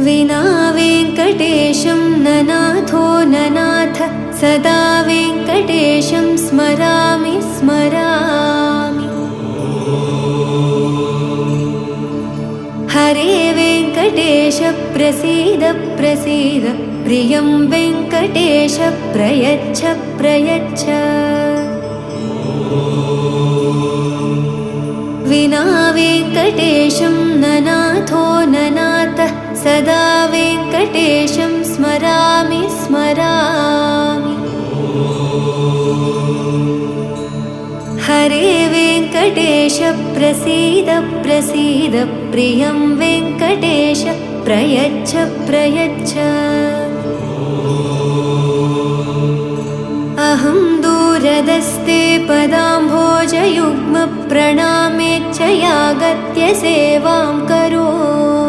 विना वेङ्कटेशं ननाथो ननाथ सदा वेङ्कटेशं स्मरामि स्मरामि। हरे वेङ्कटेश प्रसीद प्रसीद प्रियं वेङ्कटेश प्रयच्छ प्रयच्छ। विना वेङ्कटेशं ननाथो ननाथ सदा वेङ्कटेशं स्मरामि स्मरामि। हरे वेङ्कटेश प्रसीद प्रसीद प्रियं वेङ्कटेश प्रयच्छ प्रयच्छ। अहं दूरदस्ते पदाम्भोजयुग्म प्रणामेच्छ यागत्य सेवां करोमि।